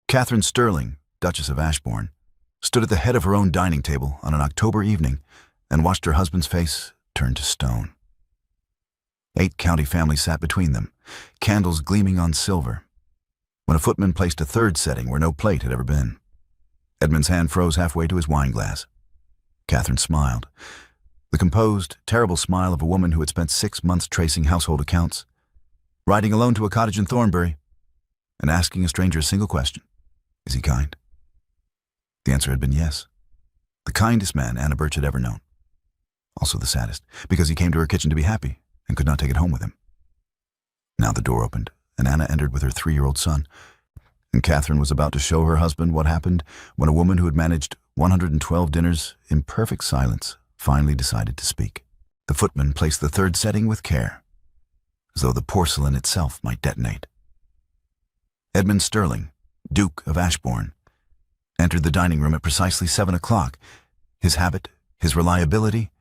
Catherine Stirling, Duchess of Ashbourne, stood at the head of her own dining table on an October evening and watched her husband's face turn to stone. 8 county families sat between them, candles gleaming on silver, when a footman placed a third setting where no plate had ever been. Edmund's hand froze halfway to his wine glass. Catherine smiled, the composed, terrible smile of a woman who had spent 6 months tracing household accounts, riding alone to a cottage in Thornbury, and asking a stranger a single question: is he kind? The answer had been yes. The kindest man Anna Birch had ever known. Also the saddest, because he came to her kitchen to be happy and could not take it home with him. Now the door opened, and Anna entered with her 3-year-old son, and Catherine was about to show her husband what happened when a woman who had managed 112 dinners in perfect silence finally decided to speak. The footman placed the third setting with care, as though the porcelain itself might detonate. Edmund Stirling, Duke of Ashbourne, entered the dining room at precisely 7 o'clock. His habit, his reliability,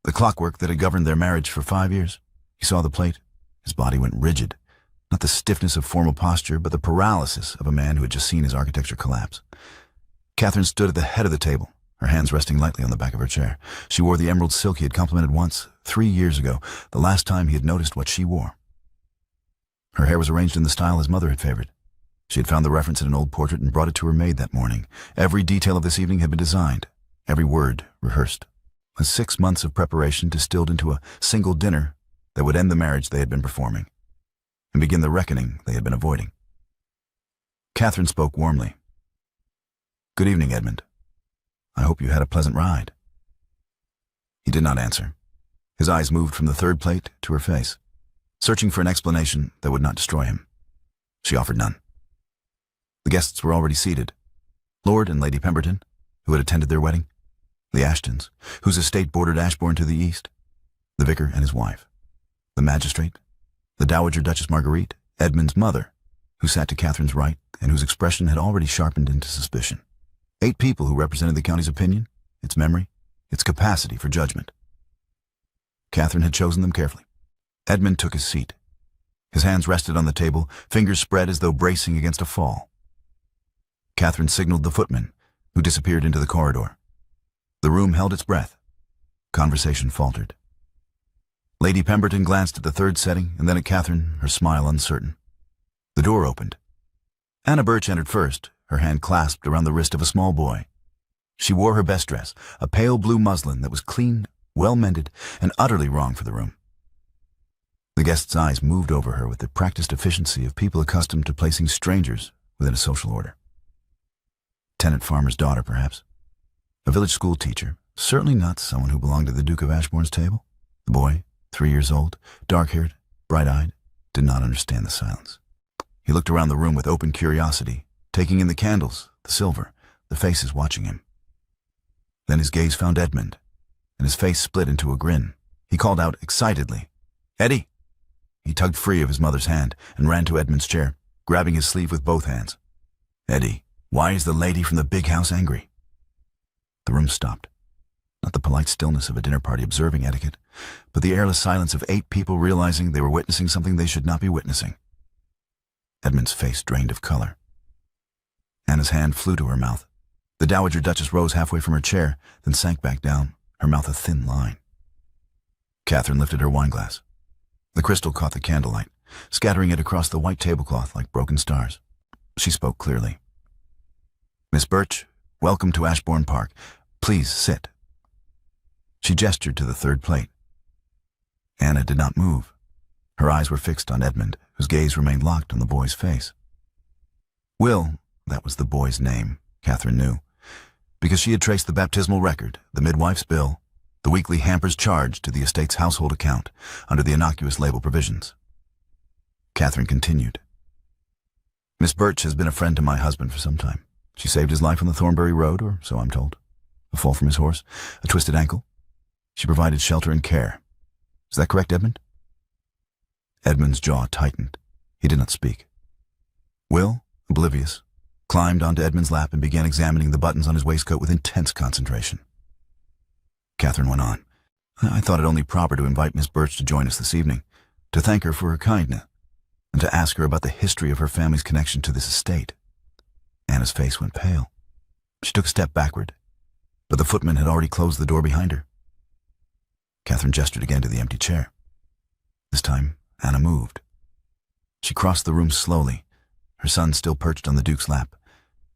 the clockwork that had governed their marriage for 5 years. He saw the plate. His body went rigid. Not the stiffness of formal posture, but the paralysis of a man who had just seen his architecture collapse. Catherine stood at the head of the table, her hands resting lightly on the back of her chair. She wore the emerald silk he had complimented once, 3 years ago, the last time he had noticed what she wore. Her hair was arranged in the style his mother had favored. She had found the reference in an old portrait and brought it to her maid that morning. Every detail of this evening had been designed, every word rehearsed. 6 months of preparation distilled into a single dinner that would end the marriage they had been performing and begin the reckoning they had been avoiding. Catherine spoke warmly. "Good evening, Edmund. I hope you had a pleasant ride." He did not answer. His eyes moved from the third plate to her face, searching for an explanation that would not destroy him. She offered none. The guests were already seated. Lord and Lady Pemberton, who had attended their wedding, the Ashtons, whose estate bordered Ashbourne to the east, the vicar and his wife, the magistrate, the Dowager Duchess Marguerite, Edmund's mother, who sat to Catherine's right and whose expression had already sharpened into suspicion. 8 people who represented the county's opinion, its memory, its capacity for judgment. Catherine had chosen them carefully. Edmund took his seat. His hands rested on the table, fingers spread as though bracing against a fall. Catherine signaled the footman, who disappeared into the corridor. The room held its breath. Conversation faltered. Lady Pemberton glanced at the third setting and then at Catherine, her smile uncertain. The door opened. Anna Birch entered first, her hand clasped around the wrist of a small boy. She wore her best dress, a pale blue muslin that was clean, well-mended, and utterly wrong for the room. The guests' eyes moved over her with the practiced efficiency of people accustomed to placing strangers within a social order. Tenant farmer's daughter, perhaps. A village school teacher, certainly not someone who belonged to the Duke of Ashbourne's table. The boy, 3 years old, dark-haired, bright-eyed, did not understand the silence. He looked around the room with open curiosity, taking in the candles, the silver, the faces watching him. Then his gaze found Edmund, and his face split into a grin. He called out excitedly, "Eddie!" He tugged free of his mother's hand and ran to Edmund's chair, grabbing his sleeve with both hands. "Eddie, why is the lady from the big house angry?" The room stopped. Not the polite stillness of a dinner party observing etiquette, but the airless silence of 8 people realizing they were witnessing something they should not be witnessing. Edmund's face drained of color. Anna's hand flew to her mouth. The Dowager Duchess rose halfway from her chair, then sank back down, her mouth a thin line. Catherine lifted her wineglass. The crystal caught the candlelight, scattering it across the white tablecloth like broken stars. She spoke clearly. "Miss Birch, welcome to Ashbourne Park. Please sit." She gestured to the third plate. Anna did not move. Her eyes were fixed on Edmund, whose gaze remained locked on the boy's face. Will, that was the boy's name, Catherine knew, because she had traced the baptismal record, the midwife's bill, the weekly hamper's charge to the estate's household account under the innocuous label provisions. Catherine continued. "Miss Birch has been a friend to my husband for some time. She saved his life on the Thornbury Road, or so I'm told. A fall from his horse, a twisted ankle. She provided shelter and care. Is that correct, Edmund?" Edmund's jaw tightened. He did not speak. Will, oblivious, climbed onto Edmund's lap and began examining the buttons on his waistcoat with intense concentration. Catherine went on. "I thought it only proper to invite Miss Birch to join us this evening, to thank her for her kindness, and to ask her about the history of her family's connection to this estate." Anna's face went pale. She took a step backward, but the footman had already closed the door behind her. Catherine gestured again to the empty chair. This time, Anna moved. She crossed the room slowly, her son still perched on the Duke's lap,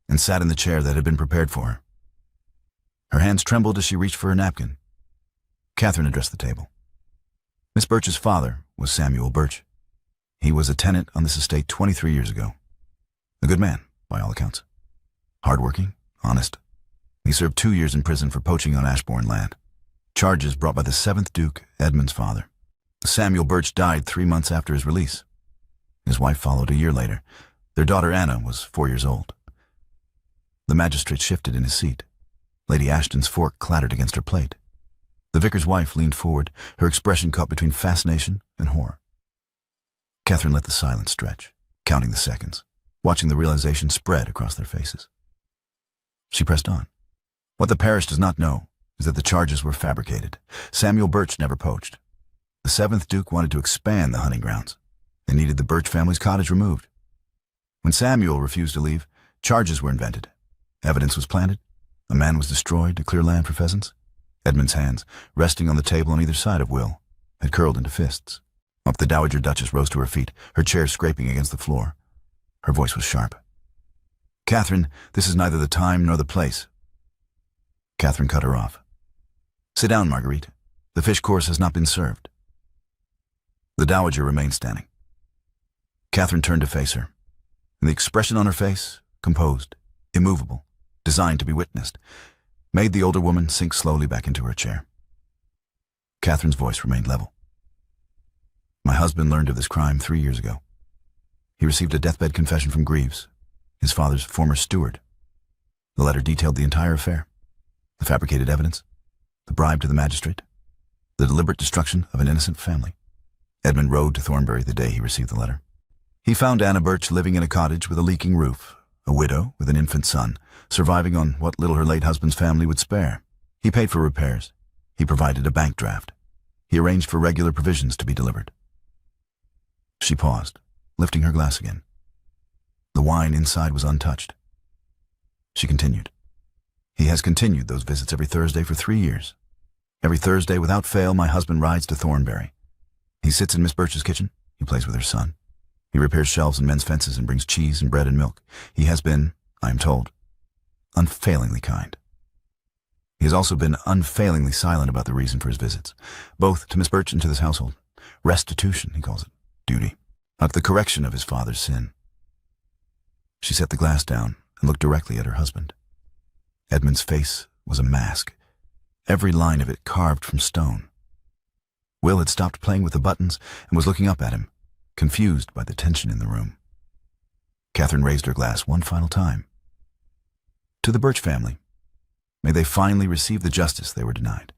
and sat in the chair that had been prepared for her. Her hands trembled as she reached for her napkin. Catherine addressed the table. Miss Birch's father was Samuel Birch. He was a tenant on this estate 23 years ago. A good man, by all accounts. Hardworking, honest. He served 2 years in prison for poaching on Ashbourne land. Charges brought by the 7th Duke, Edmund's father. Samuel Birch died 3 months after his release. His wife followed a year later. Their daughter Anna was 4 years old. The magistrate shifted in his seat. Lady Ashton's fork clattered against her plate. The vicar's wife leaned forward, her expression caught between fascination and horror. Catherine let the silence stretch, counting the seconds, watching the realization spread across their faces. She pressed on. What the parish does not know is that the charges were fabricated. Samuel Birch never poached. The 7th Duke wanted to expand the hunting grounds. They needed the Birch family's cottage removed. When Samuel refused to leave, charges were invented. Evidence was planted. A man was destroyed to clear land for pheasants. Edmund's hands, resting on the table on either side of Will, had curled into fists. Up the Dowager Duchess rose to her feet, her chair scraping against the floor. Her voice was sharp. Catherine, this is neither the time nor the place. Catherine cut her off. Sit down, Marguerite. The fish course has not been served. The Dowager remained standing. Catherine turned to face her, and the expression on her face, composed, immovable, designed to be witnessed, made the older woman sink slowly back into her chair. Catherine's voice remained level. My husband learned of this crime 3 years ago. He received a deathbed confession from Greaves, his father's former steward. The letter detailed the entire affair, the fabricated evidence, the bribe to the magistrate, the deliberate destruction of an innocent family. Edmund rode to Thornbury the day he received the letter. He found Anna Birch living in a cottage with a leaking roof, a widow with an infant son, surviving on what little her late husband's family would spare. He paid for repairs. He provided a bank draft. He arranged for regular provisions to be delivered. She paused, lifting her glass again. The wine inside was untouched. She continued. He has continued those visits every Thursday for 3 years. Every Thursday, without fail, my husband rides to Thornbury. He sits in Miss Birch's kitchen. He plays with her son. He repairs shelves and mends fences and brings cheese and bread and milk. He has been, I am told, unfailingly kind. He has also been unfailingly silent about the reason for his visits, both to Miss Birch and to this household. Restitution, he calls it. Duty. Not the correction of his father's sin. She set the glass down and looked directly at her husband. Edmund's face was a mask, every line of it carved from stone. Will had stopped playing with the buttons and was looking up at him, confused by the tension in the room. Catherine raised her glass one final time. To the Birch family, may they finally receive the justice they were denied.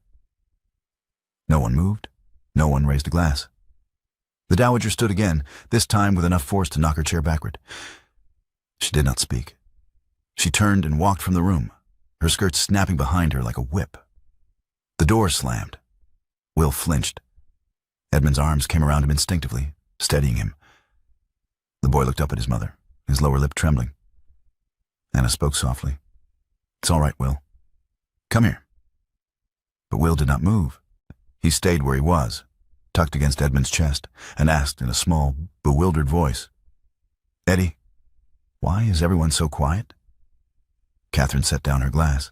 No one moved. No one raised a glass. The Dowager stood again, this time with enough force to knock her chair backward. She did not speak. She turned and walked from the room, her skirts snapping behind her like a whip. The door slammed. Will flinched. Edmund's arms came around him instinctively, steadying him. The boy looked up at his mother, his lower lip trembling. Anna spoke softly. It's all right, Will. Come here. But Will did not move. He stayed where he was, tucked against Edmund's chest, and asked in a small, bewildered voice, Eddie, why is everyone so quiet? Catherine set down her glass.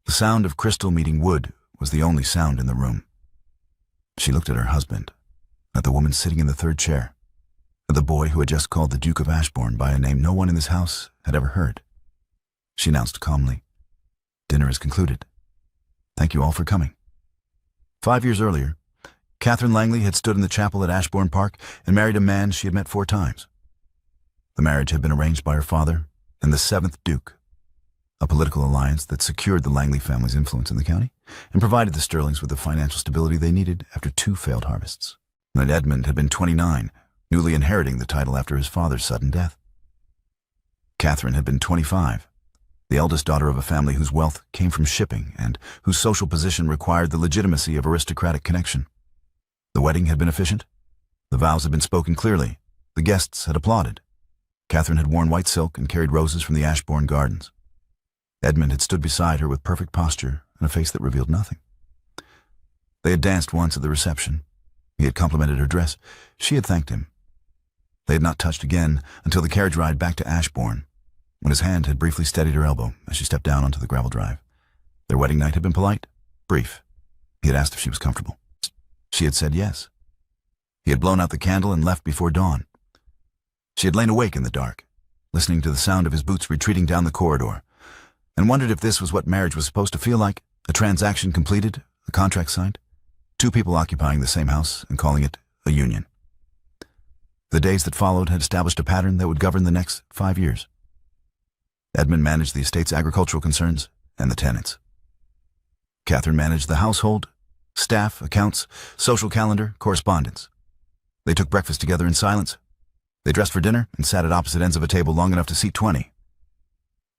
The sound of crystal meeting wood was the only sound in the room. She looked at her husband, at the woman sitting in the third chair, at the boy who had just called the Duke of Ashbourne by a name no one in this house had ever heard. She announced calmly, Dinner is concluded. Thank you all for coming. 5 years earlier, Catherine Langley had stood in the chapel at Ashbourne Park and married a man she had met 4 times. The marriage had been arranged by her father and the 7th Duke, a political alliance that secured the Langley family's influence in the county and provided the Stirlings with the financial stability they needed after 2 failed harvests. And Edmund had been 29, newly inheriting the title after his father's sudden death. Catherine had been 25, the eldest daughter of a family whose wealth came from shipping and whose social position required the legitimacy of aristocratic connection. The wedding had been efficient. The vows had been spoken clearly. The guests had applauded. Catherine had worn white silk and carried roses from the Ashbourne gardens. Edmund had stood beside her with perfect posture and a face that revealed nothing. They had danced once at the reception. He had complimented her dress. She had thanked him. They had not touched again until the carriage ride back to Ashbourne, when his hand had briefly steadied her elbow as she stepped down onto the gravel drive. Their wedding night had been polite, brief. He had asked if she was comfortable. She had said yes. He had blown out the candle and left before dawn. She had lain awake in the dark, listening to the sound of his boots retreating down the corridor, and wondered if this was what marriage was supposed to feel like, a transaction completed, a contract signed, two people occupying the same house and calling it a union. The days that followed had established a pattern that would govern the next 5 years. Edmund managed the estate's agricultural concerns and the tenants. Catherine managed the household, staff, accounts, social calendar, correspondence. They took breakfast together in silence. They dressed for dinner and sat at opposite ends of a table long enough to seat 20.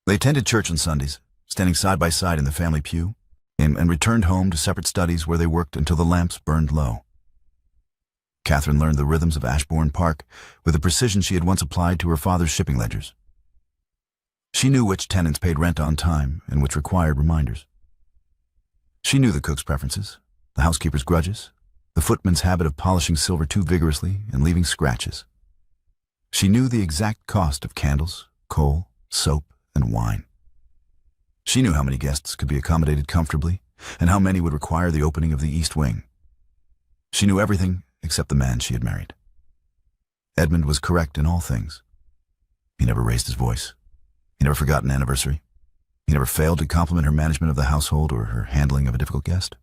They attended church on Sundays, standing side by side in the family pew, and returned home to separate studies where they worked until the lamps burned low. Catherine learned the rhythms of Ashbourne Park with a precision she had once applied to her father's shipping ledgers. She knew which tenants paid rent on time and which required reminders. She knew the cook's preferences, the housekeeper's grudges, the footman's habit of polishing silver too vigorously and leaving scratches. She knew the exact cost of candles, coal, soap, and wine. She knew how many guests could be accommodated comfortably and how many would require the opening of the east wing. She knew everything except the man she had married. Edmund was correct in all things. He never raised his voice. He never forgot an anniversary. He never failed to compliment her management of the household or her handling of a difficult guest.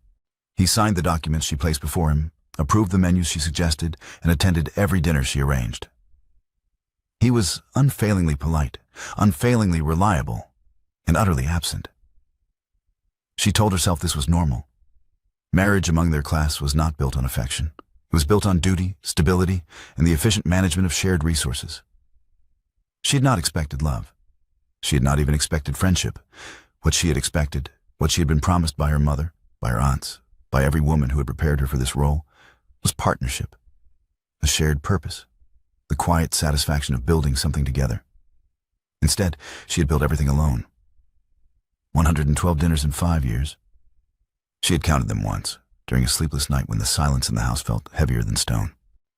He signed the documents she placed before him, approved the menus she suggested, and attended every dinner she arranged. He was unfailingly polite, unfailingly reliable, and utterly absent. She told herself this was normal. Marriage among their class was not built on affection. It was built on duty, stability, and the efficient management of shared resources. She had not expected love. She had not even expected friendship. What she had expected, what she had been promised by her mother, by her aunts, by every woman who had prepared her for this role, was partnership, a shared purpose, the quiet satisfaction of building something together. Instead, she had built everything alone. 112 dinners in 5 years. She had counted them once, during a sleepless night when the silence in the house felt heavier than stone.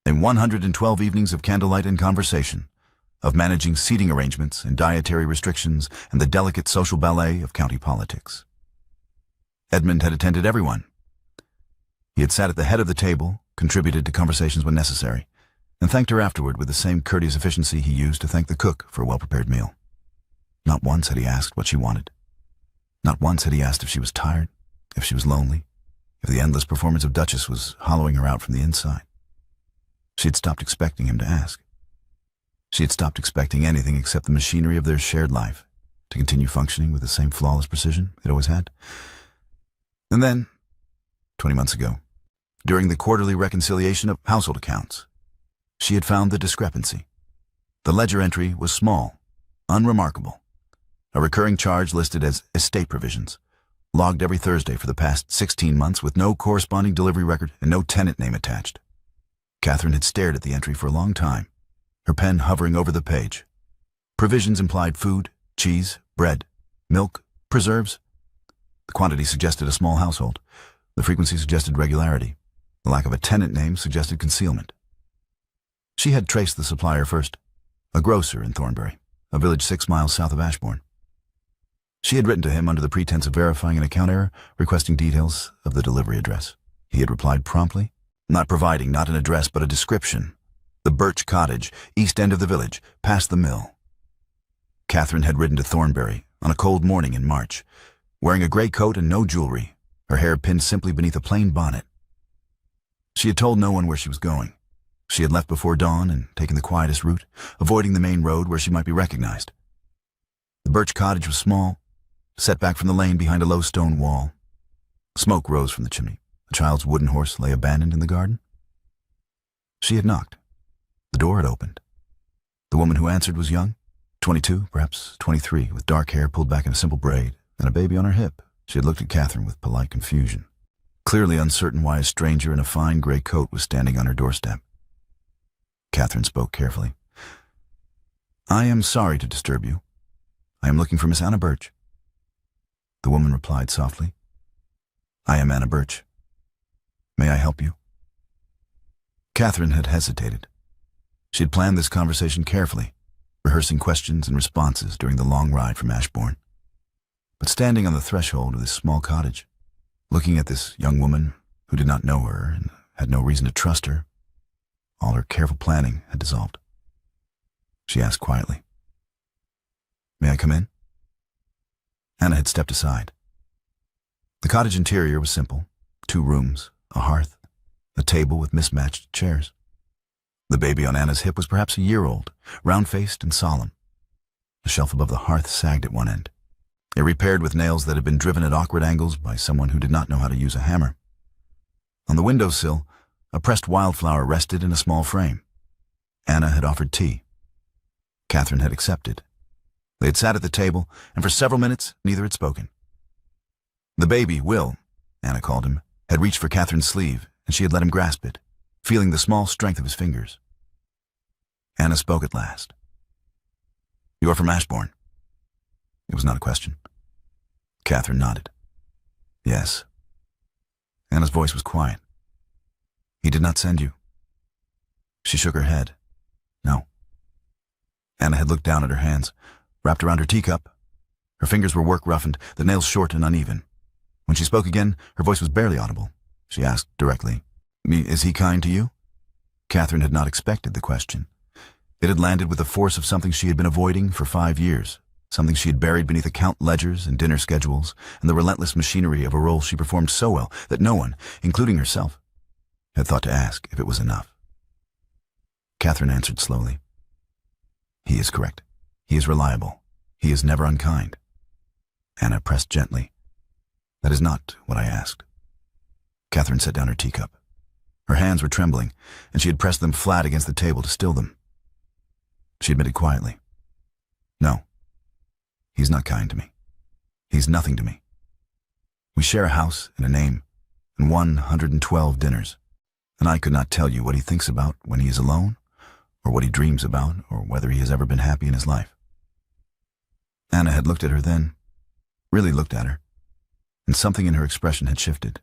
And 112 evenings of candlelight and conversation, of managing seating arrangements and dietary restrictions and the delicate social ballet of county politics. Edmund had attended everyone. He had sat at the head of the table, contributed to conversations when necessary, and thanked her afterward with the same courteous efficiency he used to thank the cook for a well-prepared meal. Not once had he asked what she wanted. Not once had he asked if she was tired, if she was lonely, if the endless performance of Duchess was hollowing her out from the inside. She had stopped expecting him to ask. She had stopped expecting anything except the machinery of their shared life to continue functioning with the same flawless precision it always had. And then, 20 months ago, during the quarterly reconciliation of household accounts, she had found the discrepancy. The ledger entry was small, unremarkable. A recurring charge listed as estate provisions, logged every Thursday for the past 16 months with no corresponding delivery record and no tenant name attached. Catherine had stared at the entry for a long time, her pen hovering over the page. Provisions implied food, cheese, bread, milk, preserves. The quantity suggested a small household. The frequency suggested regularity. The lack of a tenant name suggested concealment. She had traced the supplier first, a grocer in Thornbury, a village 6 miles south of Ashbourne. She had written to him under the pretense of verifying an account error, requesting details of the delivery address. He had replied promptly, not providing not an address but a description. The birch cottage, east end of the village, past the mill. Catherine had ridden to Thornbury on a cold morning in March, wearing a gray coat and no jewelry, her hair pinned simply beneath a plain bonnet. She had told no one where she was going. She had left before dawn and taken the quietest route, avoiding the main road where she might be recognized. The birch cottage was small, set back from the lane behind a low stone wall. Smoke rose from the chimney. A child's wooden horse lay abandoned in the garden. She had knocked. The door had opened. The woman who answered was young, 22, perhaps 23, with dark hair pulled back in a simple braid, and a baby on her hip. She had looked at Catherine with polite confusion, clearly uncertain why a stranger in a fine gray coat was standing on her doorstep. Catherine spoke carefully. "I am sorry to disturb you. I am looking for Miss Anna Birch." The woman replied softly, "I am Anna Birch. May I help you?" Catherine had hesitated. She had planned this conversation carefully, rehearsing questions and responses during the long ride from Ashbourne. But standing on the threshold of this small cottage, looking at this young woman who did not know her and had no reason to trust her, all her careful planning had dissolved. She asked quietly, "May I come in?" Anna had stepped aside. The cottage interior was simple: 2 rooms, a hearth, a table with mismatched chairs. The baby on Anna's hip was perhaps a year old, round-faced and solemn. The shelf above the hearth sagged at one end. It repaired with nails that had been driven at awkward angles by someone who did not know how to use a hammer. On the windowsill, a pressed wildflower rested in a small frame. Anna had offered tea. Catherine had accepted. They had sat at the table, and for several minutes neither had spoken. The baby, Will, Anna called him, had reached for Catherine's sleeve, and she had let him grasp it, feeling the small strength of his fingers. Anna spoke at last. "You are from Ashbourne?" It was not a question. Catherine nodded. "Yes." Anna's voice was quiet. "He did not send you?" She shook her head. "No." Anna had looked down at her hands, wrapped around her teacup. Her fingers were work-roughened, the nails short and uneven. When she spoke again, her voice was barely audible. She asked directly, "Is he kind to you?" Catherine had not expected the question. It had landed with the force of something she had been avoiding for 5 years, something she had buried beneath account ledgers and dinner schedules and the relentless machinery of a role she performed so well that no one, including herself, had thought to ask if it was enough. Catherine answered slowly, "He is correct. He is reliable. He is never unkind." Anna pressed gently. "That is not what I asked." Catherine set down her teacup. Her hands were trembling, and she had pressed them flat against the table to still them. She admitted quietly, "No, he's not kind to me. He's nothing to me. We share a house and a name, and 112 dinners, and I could not tell you what he thinks about when he is alone, or what he dreams about, or whether he has ever been happy in his life." Anna had looked at her then, really looked at her, and something in her expression had shifted.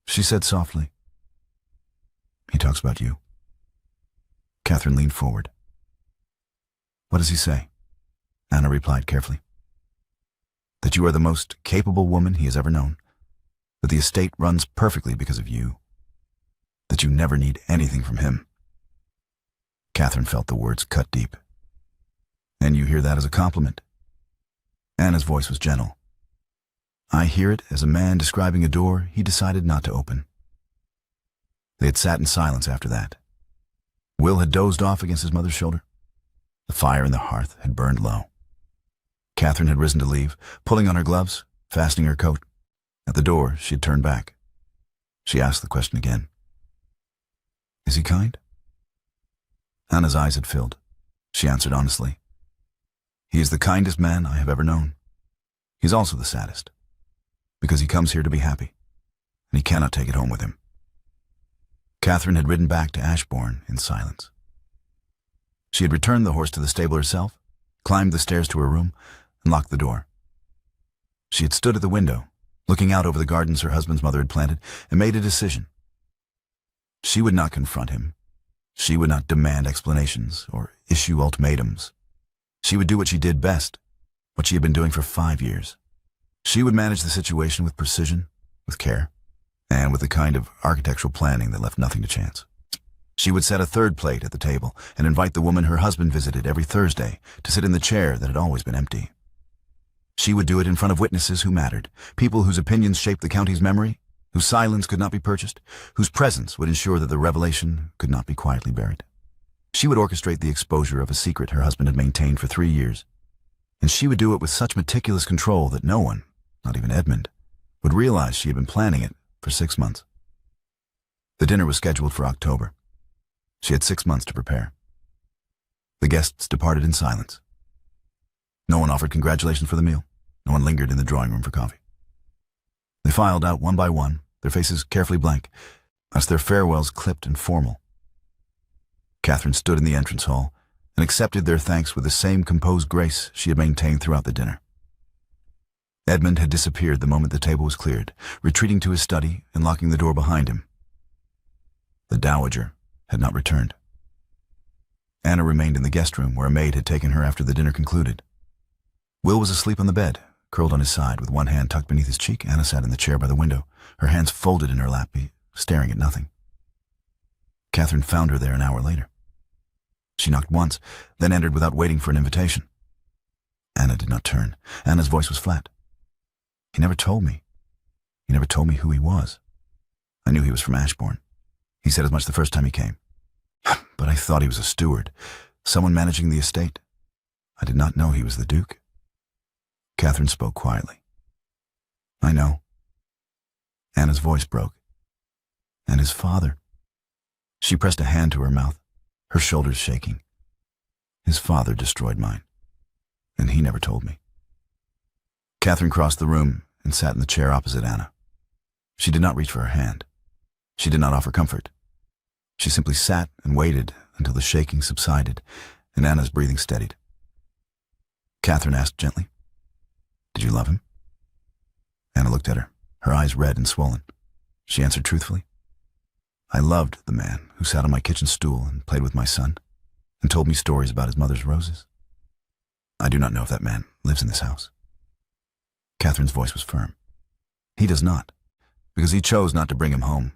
She said softly, "He talks about you." Catherine leaned forward. "What does he say?" Anna replied carefully. "That you are the most capable woman he has ever known, that the estate runs perfectly because of you, that you never need anything from him." Catherine felt the words cut deep. "And you hear that as a compliment?" Anna's voice was gentle. "I hear it as a man describing a door he decided not to open." They had sat in silence after that. Will had dozed off against his mother's shoulder. The fire in the hearth had burned low. Catherine had risen to leave, pulling on her gloves, fastening her coat. At the door, she had turned back. She asked the question again. "Is he kind?" Anna's eyes had filled. She answered honestly, "He is the kindest man I have ever known. He's also the saddest, because he comes here to be happy, and he cannot take it home with him." Catherine had ridden back to Ashbourne in silence. She had returned the horse to the stable herself, climbed the stairs to her room, and locked the door. She had stood at the window, looking out over the gardens her husband's mother had planted, and made a decision. She would not confront him. She would not demand explanations or issue ultimatums. She would do what she did best, what she had been doing for 5 years. She would manage the situation with precision, with care, and with the kind of architectural planning that left nothing to chance. She would set a third plate at the table and invite the woman her husband visited every Thursday to sit in the chair that had always been empty. She would do it in front of witnesses who mattered, people whose opinions shaped the county's memory, whose silence could not be purchased, whose presence would ensure that the revelation could not be quietly buried. She would orchestrate the exposure of a secret her husband had maintained for 3 years, and she would do it with such meticulous control that no one, not even Edmund, would realize she had been planning it for 6 months. The dinner was scheduled for October. She had 6 months to prepare. The guests departed in silence. No one offered congratulations for the meal. No one lingered in the drawing room for coffee. They filed out one by one, their faces carefully blank, as their farewells clipped and formal. Catherine stood in the entrance hall and accepted their thanks with the same composed grace she had maintained throughout the dinner. Edmund had disappeared the moment the table was cleared, retreating to his study and locking the door behind him. The dowager had not returned. Anna remained in the guest room where a maid had taken her after the dinner concluded. Will was asleep on the bed, curled on his side with one hand tucked beneath his cheek. Anna sat in the chair by the window, her hands folded in her lap, staring at nothing. Catherine found her there an hour later. She knocked once, then entered without waiting for an invitation. Anna did not turn. Anna's voice was flat. He never told me. He never told me who he was. I knew he was from Ashbourne. He said as much the first time he came. But I thought he was a steward, someone managing the estate. I did not know he was the Duke. Catherine spoke quietly. I know. Anna's voice broke. And his father. She pressed a hand to her mouth, her shoulders shaking. His father destroyed mine, and he never told me. Catherine crossed the room and sat in the chair opposite Anna. She did not reach for her hand. She did not offer comfort. She simply sat and waited until the shaking subsided and Anna's breathing steadied. Catherine asked gently, Did you love him? Anna looked at her, her eyes red and swollen. She answered truthfully, I loved the man who sat on my kitchen stool and played with my son and told me stories about his mother's roses. I do not know if that man lives in this house. Catherine's voice was firm. He does not, because he chose not to bring him home.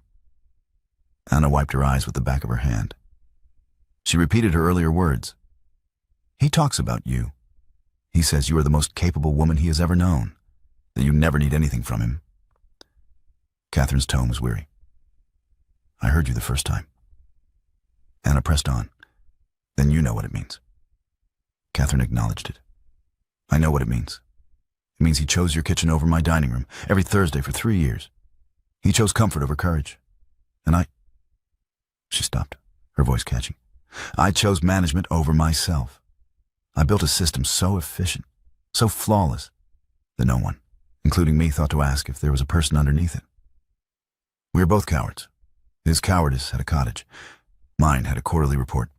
Anna wiped her eyes with the back of her hand. She repeated her earlier words. He talks about you. He says you are the most capable woman he has ever known, that you never need anything from him. Catherine's tone was weary. I heard you the first time. Anna pressed on. Then you know what it means. Catherine acknowledged it. I know what it means. It means he chose your kitchen over my dining room every Thursday for 3 years. He chose comfort over courage. And I... She stopped, her voice catching. I chose management over myself. I built a system so efficient, so flawless, that no one, including me, thought to ask if there was a person underneath it. We are both cowards. His cowardice had a cottage. Mine had a quarterly report.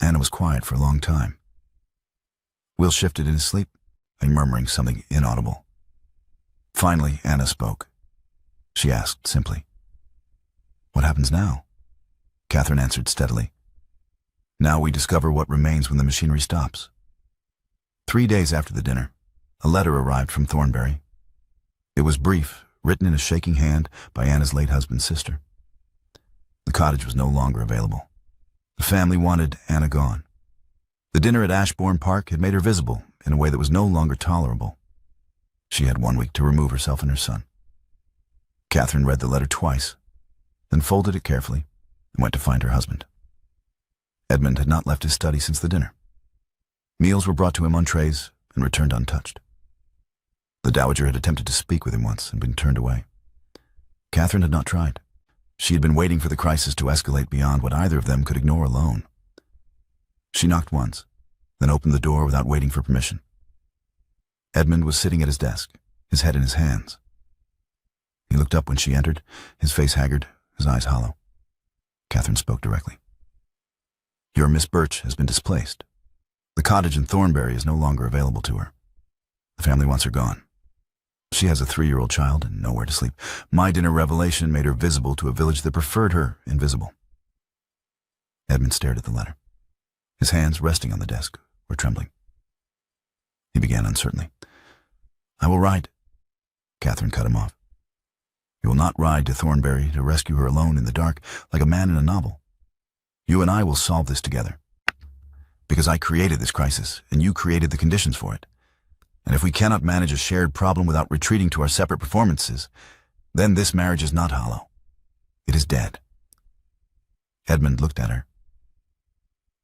Anna was quiet for a long time. Will shifted in his sleep, murmuring something inaudible. Finally, Anna spoke. She asked simply, What happens now? Catherine answered steadily. Now we discover what remains when the machinery stops. 3 days after the dinner, a letter arrived from Thornbury. It was brief, written in a shaking hand by Anna's late husband's sister. The cottage was no longer available. The family wanted Anna gone. The dinner at Ashbourne Park had made her visible in a way that was no longer tolerable. She had 1 week to remove herself and her son. Catherine read the letter twice, then folded it carefully and went to find her husband. Edmund had not left his study since the dinner. Meals were brought to him on trays and returned untouched. The dowager had attempted to speak with him once and been turned away. Catherine had not tried. She had been waiting for the crisis to escalate beyond what either of them could ignore alone. She knocked once, then opened the door without waiting for permission. Edmund was sitting at his desk, his head in his hands. He looked up when she entered, his face haggard, his eyes hollow. Catherine spoke directly. Your Miss Birch has been displaced. The cottage in Thornbury is no longer available to her. The family wants her gone. She has a 3-year-old child and nowhere to sleep. My dinner revelation made her visible to a village that preferred her invisible. Edmund stared at the letter. His hands, resting on the desk, were trembling. He began uncertainly. I will ride. Catherine cut him off. You will not ride to Thornbury to rescue her alone in the dark like a man in a novel. You and I will solve this together. Because I created this crisis, and you created the conditions for it. And if we cannot manage a shared problem without retreating to our separate performances, then this marriage is not hollow. It is dead. Edmund looked at her.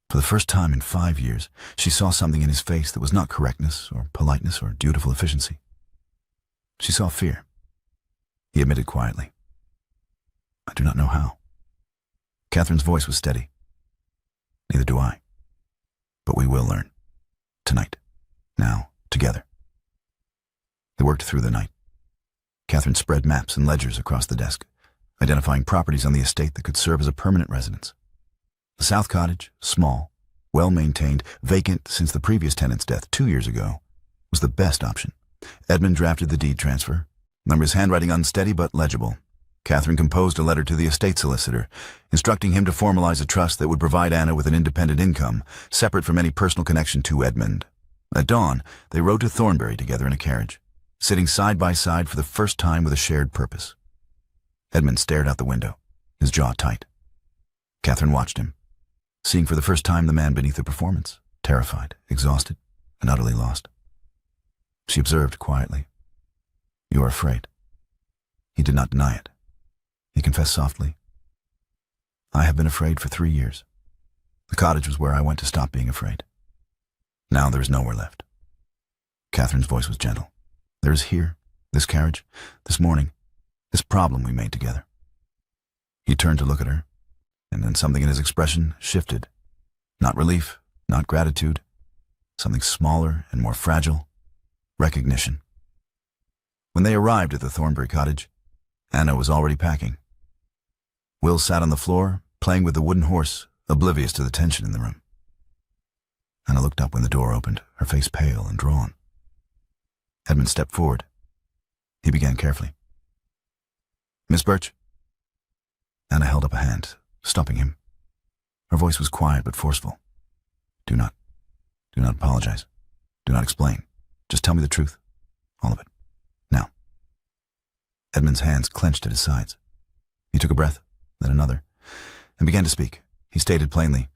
For the first time in 5 years, she saw something in his face that was not correctness or politeness or dutiful efficiency. She saw fear. He admitted quietly, I do not know how. Catherine's voice was steady. Neither do I. But we will learn. Tonight. Now. Together. They worked through the night. Catherine spread maps and ledgers across the desk, identifying properties on the estate that could serve as a permanent residence. The South Cottage, small, well-maintained, vacant since the previous tenant's death 2 years ago, was the best option. Edmund drafted the deed transfer. His handwriting unsteady but legible. Catherine composed a letter to the estate solicitor, instructing him to formalize a trust that would provide Anna with an independent income, separate from any personal connection to Edmund. At dawn, they rode to Thornbury together in a carriage, sitting side by side for the first time with a shared purpose. Edmund stared out the window, his jaw tight. Catherine watched him, seeing for the first time the man beneath the performance, terrified, exhausted, and utterly lost. She observed quietly. "You are afraid." He did not deny it. He confessed softly. "I have been afraid for 3 years. The cottage was where I went to stop being afraid. Now there is nowhere left." Catherine's voice was gentle. "There is here, this carriage, this morning, this problem we made together." He turned to look at her, and then something in his expression shifted. Not relief, not gratitude, something smaller and more fragile. Recognition. When they arrived at the Thornbury cottage, Anna was already packing. Will sat on the floor, playing with the wooden horse, oblivious to the tension in the room. Anna looked up when the door opened, her face pale and drawn. Edmund stepped forward. He began carefully. "Miss Birch." Anna held up a hand, stopping him. Her voice was quiet but forceful. Do not apologize. Do not explain. Just tell me the truth. All of it. Now." Edmund's hands clenched at his sides. He took a breath, then another, and began to speak. He stated plainly,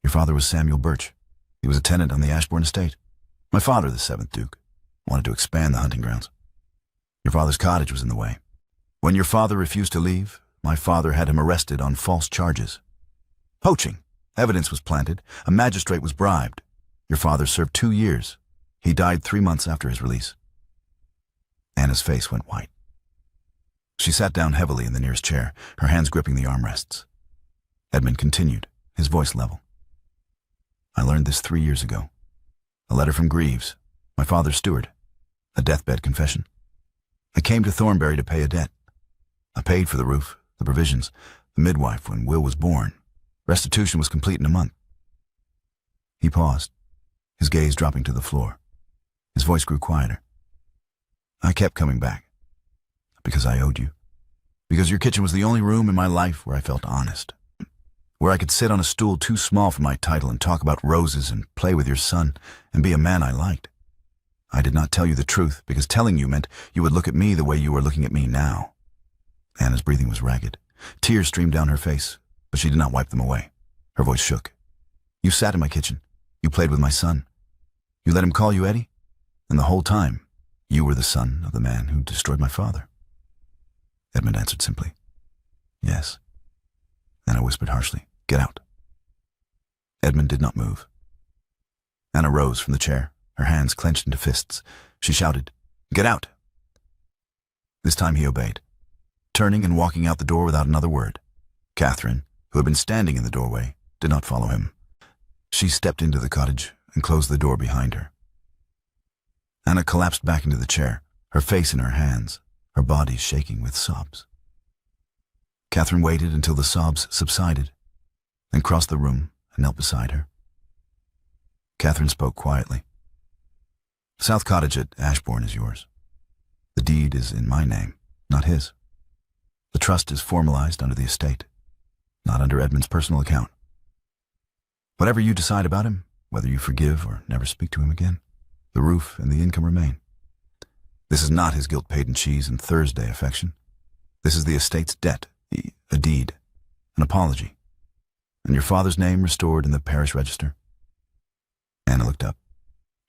"Your father was Samuel Birch. He was a tenant on the Ashbourne estate. My father, the 7th Duke, wanted to expand the hunting grounds. Your father's cottage was in the way. When your father refused to leave, my father had him arrested on false charges. Poaching. Evidence was planted. A magistrate was bribed. Your father served 2 years. He died 3 months after his release." Anna's face went white. She sat down heavily in the nearest chair, her hands gripping the armrests. Edmund continued, his voice level. "I learned this 3 years ago. A letter from Greaves, my father's steward. A deathbed confession. I came to Thornbury to pay a debt. I paid for the roof, the provisions, the midwife when Will was born. Restitution was complete in a month." He paused, his gaze dropping to the floor. His voice grew quieter. "I kept coming back. Because I owed you. Because your kitchen was the only room in my life where I felt honest. Where I could sit on a stool too small for my title and talk about roses and play with your son and be a man I liked. I did not tell you the truth because telling you meant you would look at me the way you are looking at me now." Anna's breathing was ragged. Tears streamed down her face, but she did not wipe them away. Her voice shook. "You sat in my kitchen. You played with my son. You let him call you Eddie? And the whole time, you were the son of the man who destroyed my father." Edmund answered simply, "Yes." Anna whispered harshly, "Get out." Edmund did not move. Anna rose from the chair, her hands clenched into fists. She shouted, "Get out!" This time he obeyed, turning and walking out the door without another word. Catherine, who had been standing in the doorway, did not follow him. She stepped into the cottage and closed the door behind her. Anna collapsed back into the chair, her face in her hands, her body shaking with sobs. Catherine waited until the sobs subsided, then crossed the room and knelt beside her. Catherine spoke quietly. "South Cottage at Ashbourne is yours. The deed is in my name, not his. The trust is formalized under the estate, not under Edmund's personal account. Whatever you decide about him, whether you forgive or never speak to him again, the roof and the income remain. This is not his gilt-paid in cheese and Thursday affection. This is the estate's debt, a deed, an apology, and your father's name restored in the parish register." Anna looked up,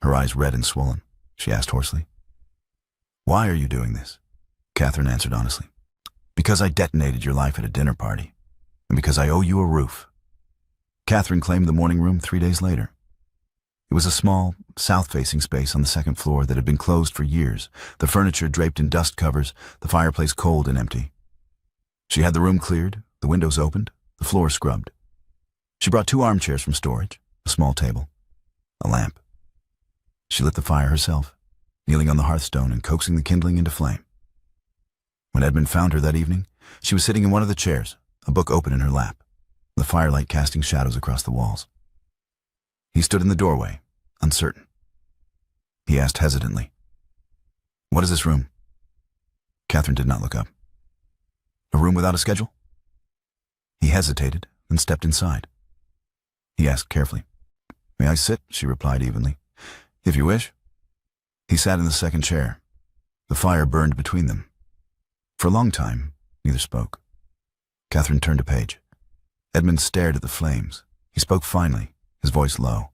her eyes red and swollen. She asked hoarsely, "Why are you doing this?" Catherine answered honestly, "Because I detonated your life at a dinner party, and because I owe you a roof." Catherine claimed the morning room 3 days later. It was a small, south-facing space on the 2nd floor that had been closed for years, the furniture draped in dust covers, the fireplace cold and empty. She had the room cleared, the windows opened, the floor scrubbed. She brought 2 armchairs from storage, a small table, a lamp. She lit the fire herself, kneeling on the hearthstone and coaxing the kindling into flame. When Edmund found her that evening, she was sitting in one of the chairs, a book open in her lap, the firelight casting shadows across the walls. He stood in the doorway, uncertain. He asked hesitantly, "What is this room?" Catherine did not look up. "A room without a schedule?" He hesitated and stepped inside. He asked carefully. "May I sit?" she replied evenly. "If you wish." He sat in the second chair. The fire burned between them. For a long time, neither spoke. Catherine turned a page. Edmund stared at the flames. He spoke finally, his voice low.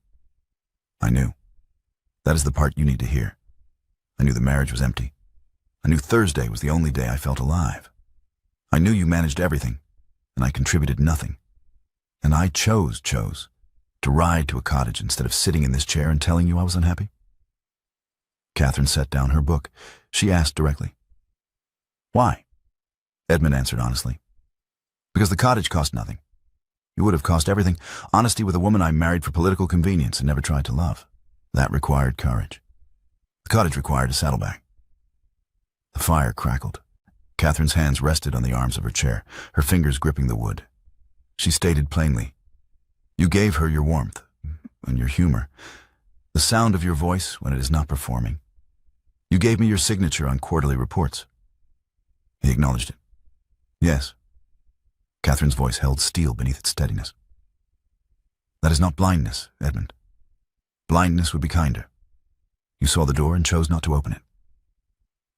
"I knew. That is the part you need to hear. I knew the marriage was empty. I knew Thursday was the only day I felt alive. I knew you managed everything, and I contributed nothing. And I chose to ride to a cottage instead of sitting in this chair and telling you I was unhappy." Catherine set down her book. She asked directly, "Why?" Edmund answered honestly. "Because the cottage cost nothing. You would have cost everything. Honesty with a woman I married for political convenience and never tried to love. That required courage. The cottage required a saddlebag." The fire crackled. Catherine's hands rested on the arms of her chair, her fingers gripping the wood. She stated plainly, "You gave her your warmth and your humor, the sound of your voice when it is not performing. You gave me your signature on quarterly reports." He acknowledged it. "Yes." Catherine's voice held steel beneath its steadiness. "That is not blindness, Edmund. Blindness would be kinder. You saw the door and chose not to open it."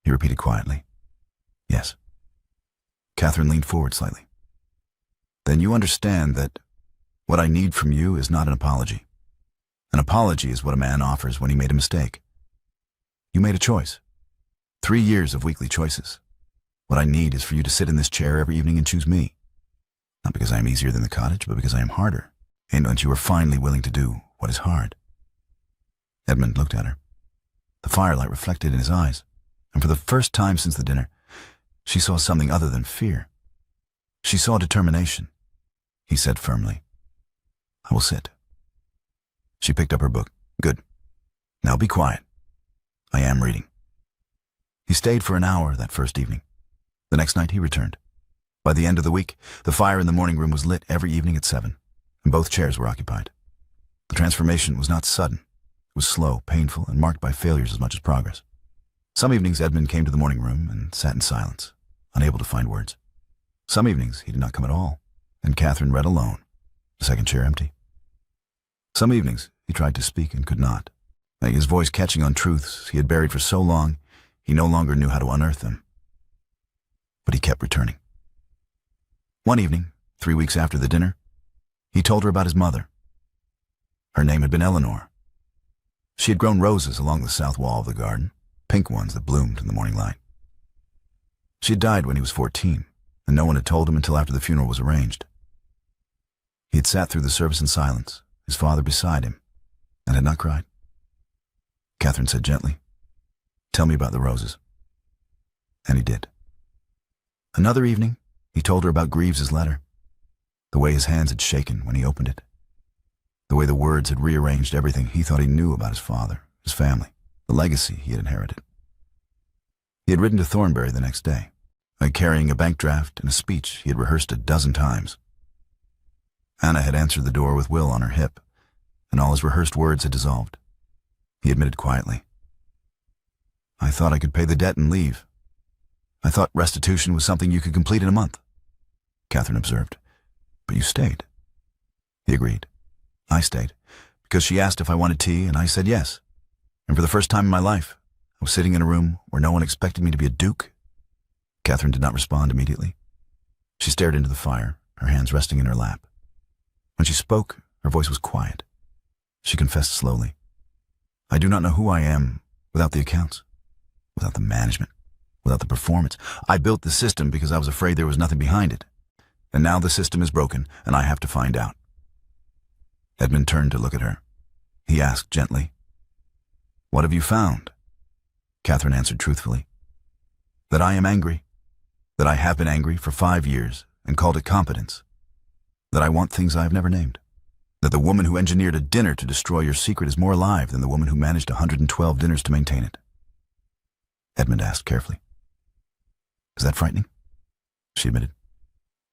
He repeated quietly, "Yes." Catherine leaned forward slightly. "Then you understand that what I need from you is not an apology. An apology is what a man offers when he made a mistake. You made a choice. 3 years of weekly choices. What I need is for you to sit in this chair every evening and choose me. Not because I am easier than the cottage, but because I am harder, and that you are finally willing to do what is hard." Edmund looked at her. The firelight reflected in his eyes, and for the first time since the dinner, she saw something other than fear. She saw determination. He said firmly, "I will sit." She picked up her book. "Good. Now be quiet. I am reading." He stayed for an hour that first evening. The next night he returned. By the end of the week, the fire in the morning room was lit every evening at 7, and both chairs were occupied. The transformation was not sudden. It was slow, painful, and marked by failures as much as progress. Some evenings Edmund came to the morning room and sat in silence, unable to find words. Some evenings he did not come at all, and Catherine read alone, the second chair empty. Some evenings he tried to speak and could not, his voice catching on truths he had buried for so long he no longer knew how to unearth them. But he kept returning. One evening, 3 weeks after the dinner, he told her about his mother. Her name had been Eleanor. She had grown roses along the south wall of the garden, pink ones that bloomed in the morning light. She had died when he was 14, and no one had told him until after the funeral was arranged. He had sat through the service in silence, his father beside him, and had not cried. Catherine said gently, "Tell me about the roses." And he did. Another evening, he told her about Greaves's letter, the way his hands had shaken when he opened it, the way the words had rearranged everything he thought he knew about his father, his family, the legacy he had inherited. He had ridden to Thornbury the next day, carrying a bank draft and a speech he had rehearsed a dozen times. Anna had answered the door with Will on her hip, and all his rehearsed words had dissolved. He admitted quietly, "I thought I could pay the debt and leave. I thought restitution was something you could complete in a month." Catherine observed, "But you stayed." He agreed. "I stayed, because she asked if I wanted tea, and I said yes. And for the first time in my life, I was sitting in a room where no one expected me to be a duke." Catherine did not respond immediately. She stared into the fire, her hands resting in her lap. When she spoke, her voice was quiet. She confessed slowly, "I do not know who I am without the accounts, without the management, without the performance. I built the system because I was afraid there was nothing behind it. And now the system is broken, and I have to find out." Edmund turned to look at her. He asked gently, "What have you found?" Catherine answered truthfully, "That I am angry, that I have been angry for 5 years and called it competence, that I want things I have never named, that the woman who engineered a dinner to destroy your secret is more alive than the woman who managed 112 dinners to maintain it." Edmund asked carefully, "Is that frightening?" She admitted,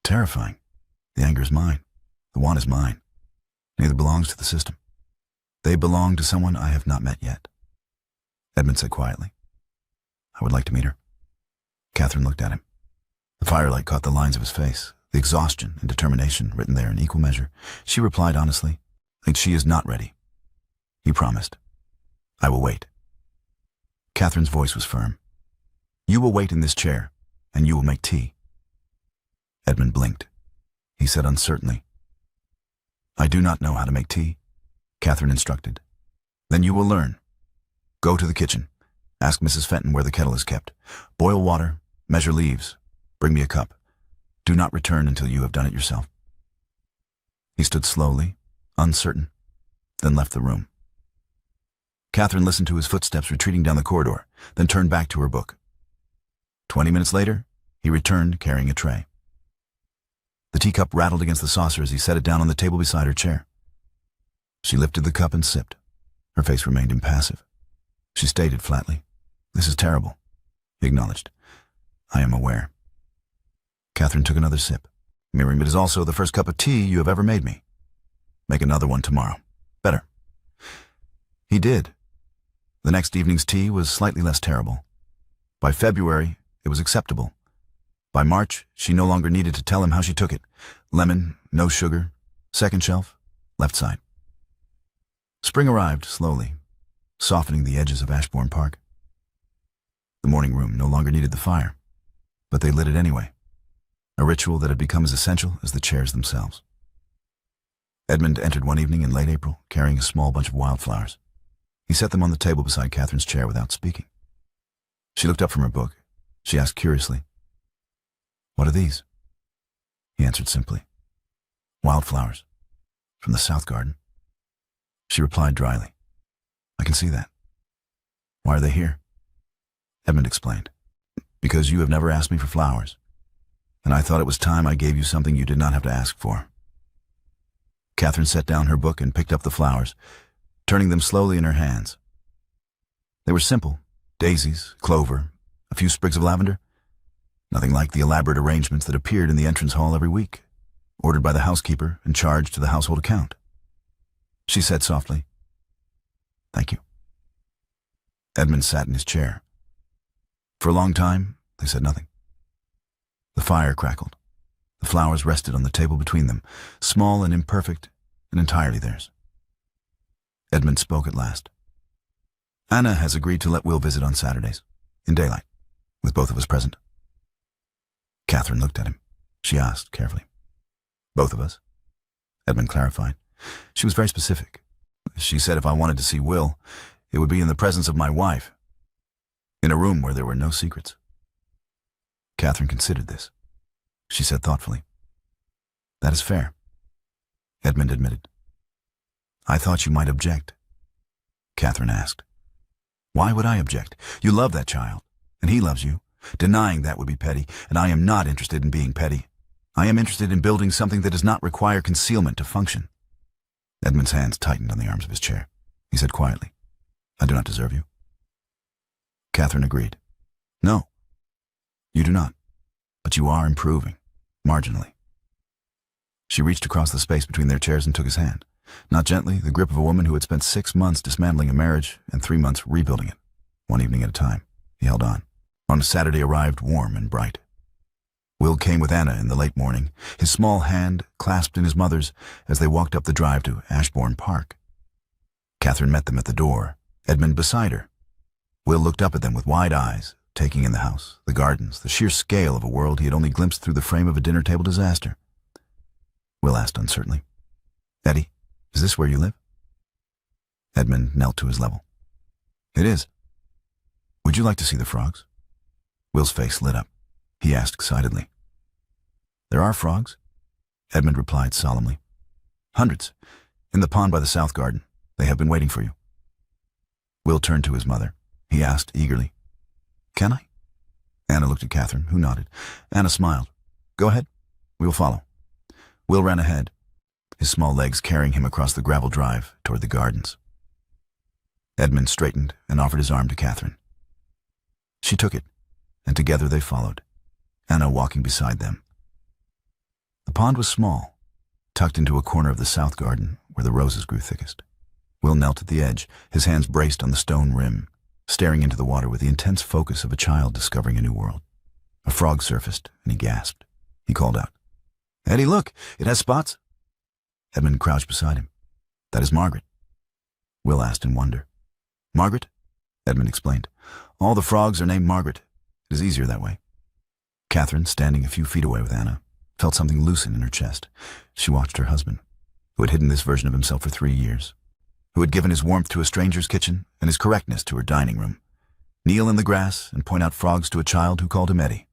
"Terrifying. The anger is mine. The want is mine. Neither belongs to the system." They belong to someone I have not met yet, Edmund said quietly. I would like to meet her. Catherine looked at him. The firelight caught the lines of his face, the exhaustion and determination written there in equal measure. She replied honestly, "And she is not ready." He promised, "I will wait." Catherine's voice was firm. "You will wait in this chair, and you will make tea." Edmund blinked. He said uncertainly, "I do not know how to make tea," Catherine instructed. "Then you will learn. Go to the kitchen. Ask Mrs. Fenton where the kettle is kept. Boil water, measure leaves. Bring me a cup. Do not return until you have done it yourself." He stood slowly, uncertain, then left the room. Catherine listened to his footsteps retreating down the corridor, then turned back to her book. 20 minutes later, he returned carrying a tray. The teacup rattled against the saucer as he set it down on the table beside her chair. She lifted the cup and sipped. Her face remained impassive. She stated flatly, "This is terrible." He acknowledged, "I am aware." Catherine took another sip. "Miriam, it is also the first cup of tea you have ever made me. Make another one tomorrow. Better." He did. The next evening's tea was slightly less terrible. By February, it was acceptable. By March, she no longer needed to tell him how she took it. Lemon, no sugar, second shelf, left side. Spring arrived slowly, softening the edges of Ashbourne Park. The morning room no longer needed the fire, but they lit it anyway, a ritual that had become as essential as the chairs themselves. Edmund entered one evening in late April, carrying a small bunch of wildflowers. He set them on the table beside Catherine's chair without speaking. She looked up from her book. She asked curiously, "What are these?" He answered simply, "Wildflowers, from the south garden." She replied dryly, "I can see that. Why are they here?" Edmund explained, "Because you have never asked me for flowers, and I thought it was time I gave you something you did not have to ask for." Catherine set down her book and picked up the flowers, turning them slowly in her hands. They were simple, daisies, clover, a few sprigs of lavender, nothing like the elaborate arrangements that appeared in the entrance hall every week, ordered by the housekeeper and charged to the household account. She said softly, "Thank you." Edmund sat in his chair. For a long time, they said nothing. The fire crackled. The flowers rested on the table between them, small and imperfect, and entirely theirs. Edmund spoke at last. "Anna has agreed to let Will visit on Saturdays, in daylight, with both of us present." Catherine looked at him. She asked carefully, "Both of us?" Edmund clarified. She was very specific. She said if I wanted to see Will, it would be in the presence of my wife, in a room where there were no secrets. Catherine considered this. She said thoughtfully, "That is fair," Edmund admitted. "I thought you might object." Catherine asked, "Why would I object? You love that child, and he loves you. Denying that would be petty, and I am not interested in being petty. I am interested in building something that does not require concealment to function." Edmund's hands tightened on the arms of his chair. He said quietly, "I do not deserve you." Catherine agreed. "No, you do not, but you are improving, marginally." She reached across the space between their chairs and took his hand. Not gently, the grip of a woman who had spent 6 months dismantling a marriage and 3 months rebuilding it, one evening at a time. He held on. On Saturday arrived warm and bright. Will came with Anna in the late morning, his small hand clasped in his mother's as they walked up the drive to Ashbourne Park. Catherine met them at the door, Edmund beside her. Will looked up at them with wide eyes, taking in the house, the gardens, the sheer scale of a world he had only glimpsed through the frame of a dinner-table disaster. Will asked uncertainly, "Eddie, is this where you live?" Edmund knelt to his level. "It is. Would you like to see the frogs?" Will's face lit up. He asked excitedly. "There are frogs," Edmund replied solemnly. "Hundreds. In the pond by the south garden. They have been waiting for you." Will turned to his mother. He asked eagerly, "Can I?" Anna looked at Catherine, who nodded. Anna smiled. "Go ahead. We will follow." Will ran ahead, his small legs carrying him across the gravel drive toward the gardens. Edmund straightened and offered his arm to Catherine. She took it, and together they followed, Anna walking beside them. The pond was small, tucked into a corner of the south garden where the roses grew thickest. Will knelt at the edge, his hands braced on the stone rim, staring into the water with the intense focus of a child discovering a new world. A frog surfaced, and he gasped. He called out, "Eddie, look! It has spots!" Edmund crouched beside him. "That is Margaret." Will asked in wonder. "Margaret?" Edmund explained. "All the frogs are named Margaret. It is easier that way." Catherine, standing a few feet away with Anna, felt something loosen in her chest. She watched her husband, who had hidden this version of himself for 3 years, who had given his warmth to a stranger's kitchen and his correctness to her dining room, kneel in the grass and point out frogs to a child who called him Eddie.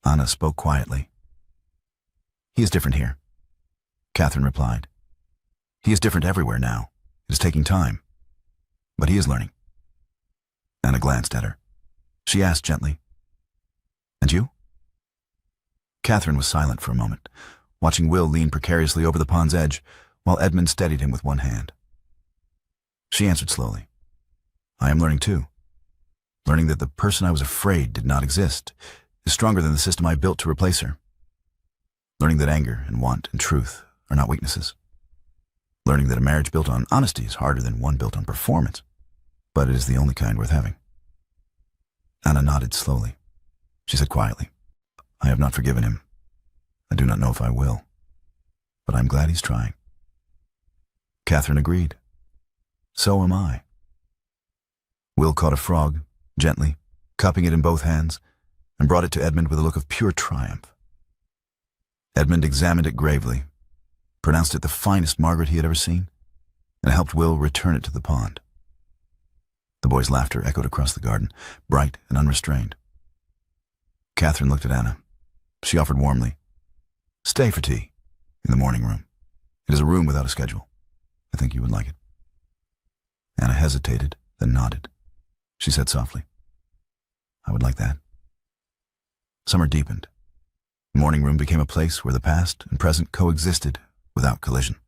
Anna spoke quietly. "He is different here," Catherine replied. "He is different everywhere now. It is taking time. But he is learning." Anna glanced at her. She asked gently, "And you?" Catherine was silent for a moment, watching Will lean precariously over the pond's edge while Edmund steadied him with one hand. She answered slowly, "I am learning too. Learning that the person I was afraid did not exist is stronger than the system I built to replace her. Learning that anger and want and truth are not weaknesses. Learning that a marriage built on honesty is harder than one built on performance, but it is the only kind worth having." Anna nodded slowly. She said quietly, "I have not forgiven him. I do not know if I will, but I'm glad he's trying." Catherine agreed. "So am I." Will caught a frog, gently, cupping it in both hands, and brought it to Edmund with a look of pure triumph. Edmund examined it gravely, pronounced it the finest Margaret he had ever seen, and helped Will return it to the pond. The boy's laughter echoed across the garden, bright and unrestrained. Catherine looked at Anna. She offered warmly, "Stay for tea, in the morning room. It is a room without a schedule. I think you would like it." Anna hesitated, then nodded. She said softly, "I would like that." Summer deepened. The morning room became a place where the past and present coexisted without collision.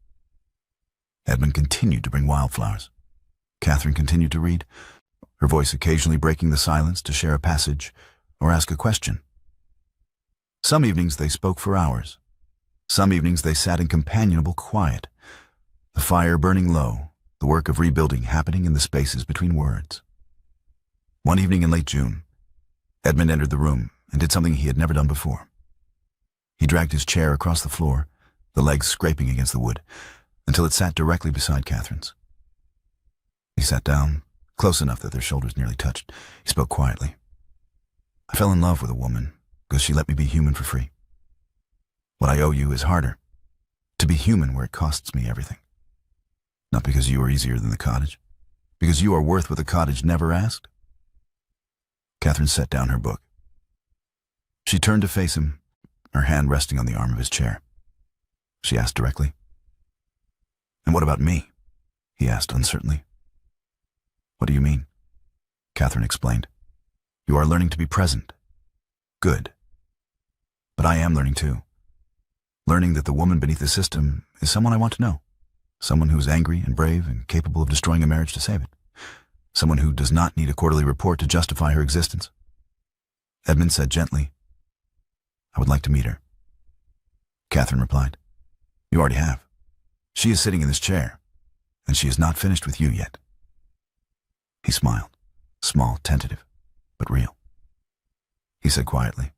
Edmund continued to bring wildflowers. Catherine continued to read, her voice occasionally breaking the silence to share a passage or ask a question. Some evenings they spoke for hours. Some evenings they sat in companionable quiet, the fire burning low, the work of rebuilding happening in the spaces between words. One evening in late June, Edmund entered the room and did something he had never done before. He dragged his chair across the floor, the legs scraping against the wood, until it sat directly beside Catherine's. He sat down, close enough that their shoulders nearly touched. He spoke quietly. "I fell in love with a woman because she let me be human for free. What I owe you is harder, to be human where it costs me everything. Not because you are easier than the cottage, because you are worth what the cottage never asked." Catherine set down her book. She turned to face him, her hand resting on the arm of his chair. She asked directly, "And what about me?" he asked uncertainly. "What do you mean?" Catherine explained. "You are learning to be present. Good. But I am learning too. Learning that the woman beneath the system is someone I want to know. Someone who is angry and brave and capable of destroying a marriage to save it. Someone who does not need a quarterly report to justify her existence." Edmund said gently, "I would like to meet her." Catherine replied, "You already have. She is sitting in this chair, and she is not finished with you yet." He smiled, small, tentative, but real. He said quietly,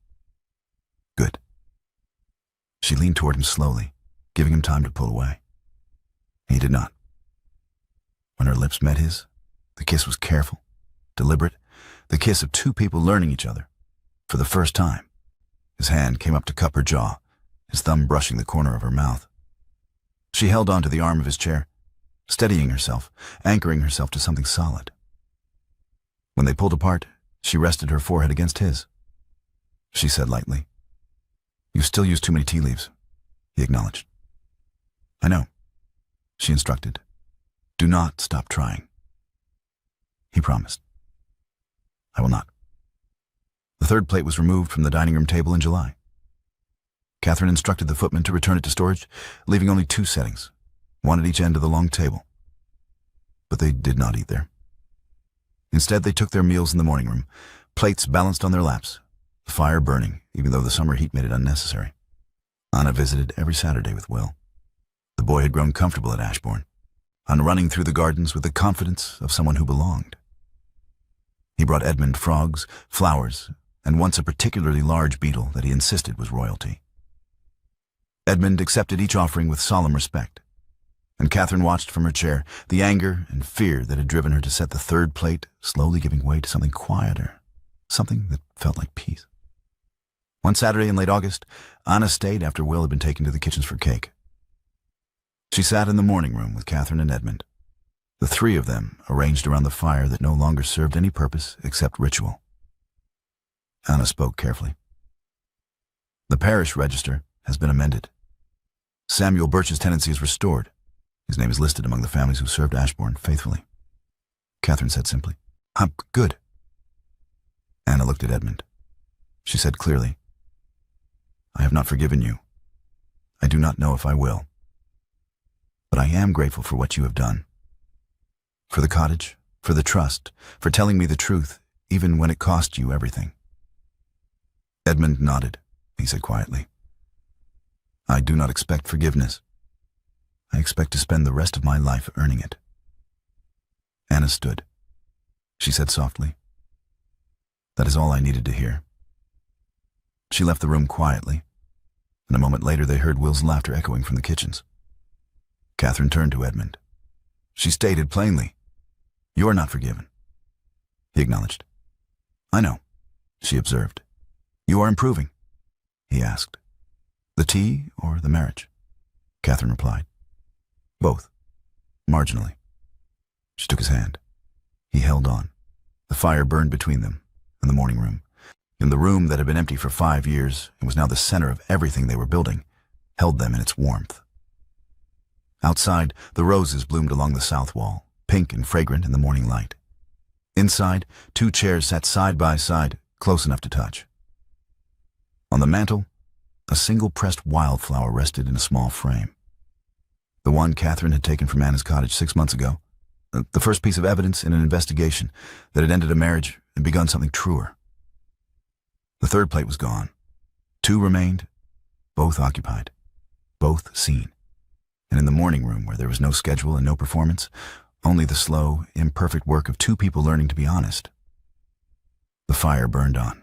"Good." She leaned toward him slowly, giving him time to pull away. He did not. When her lips met his, the kiss was careful, deliberate, the kiss of two people learning each other. For the first time, his hand came up to cup her jaw, his thumb brushing the corner of her mouth. She held onto the arm of his chair, steadying herself, anchoring herself to something solid. When they pulled apart, she rested her forehead against his. She said lightly, "You still use too many tea leaves," he acknowledged. "I know," she instructed. "Do not stop trying." He promised. "I will not." The third plate was removed from the dining room table in July. Catherine instructed the footman to return it to storage, leaving only 2 settings, one at each end of the long table. But they did not eat there. Instead, they took their meals in the morning room, plates balanced on their laps, the fire burning, even though the summer heat made it unnecessary. Anna visited every Saturday with Will. The boy had grown comfortable at Ashbourne. on running through the gardens with the confidence of someone who belonged. He brought Edmund frogs, flowers, and once a particularly large beetle that he insisted was royalty. Edmund accepted each offering with solemn respect, and Catherine watched from her chair, the anger and fear that had driven her to set the third plate slowly giving way to something quieter, something that felt like peace. One Saturday in late August, Anna stayed after Will had been taken to the kitchens for cake. She sat in the morning room with Catherine and Edmund, the three of them arranged around the fire that no longer served any purpose except ritual. Anna spoke carefully. The parish register has been amended. Samuel Birch's tenancy is restored. His name is listed among the families who served Ashbourne faithfully. Catherine said simply, "I'm good." Anna looked at Edmund. She said clearly, "I have not forgiven you. I do not know if I will. But I am grateful for what you have done. For the cottage, for the trust, for telling me the truth, even when it cost you everything." Edmund nodded. He said quietly, "I do not expect forgiveness. I expect to spend the rest of my life earning it." Anna stood. She said softly, "That is all I needed to hear." She left the room quietly, and a moment later they heard Will's laughter echoing from the kitchens. Catherine turned to Edmund. She stated plainly, "You are not forgiven." He acknowledged. "I know," she observed. "You are improving?" He asked. "The tea or the marriage?" Catherine replied. "Both. Marginally." She took his hand. He held on. The fire burned between them in the morning room. In the room that had been empty for 5 years and was now the center of everything they were building, held them in its warmth. Outside, the roses bloomed along the south wall, pink and fragrant in the morning light. Inside, 2 chairs sat side by side, close enough to touch. On the mantel, a single pressed wildflower rested in a small frame. The one Catherine had taken from Anna's cottage 6 months ago, the first piece of evidence in an investigation that had ended a marriage and begun something truer. The third plate was gone. 2 remained, both occupied, both seen. And in the morning room, where there was no schedule and no performance, only the slow, imperfect work of 2 people learning to be honest. The fire burned on.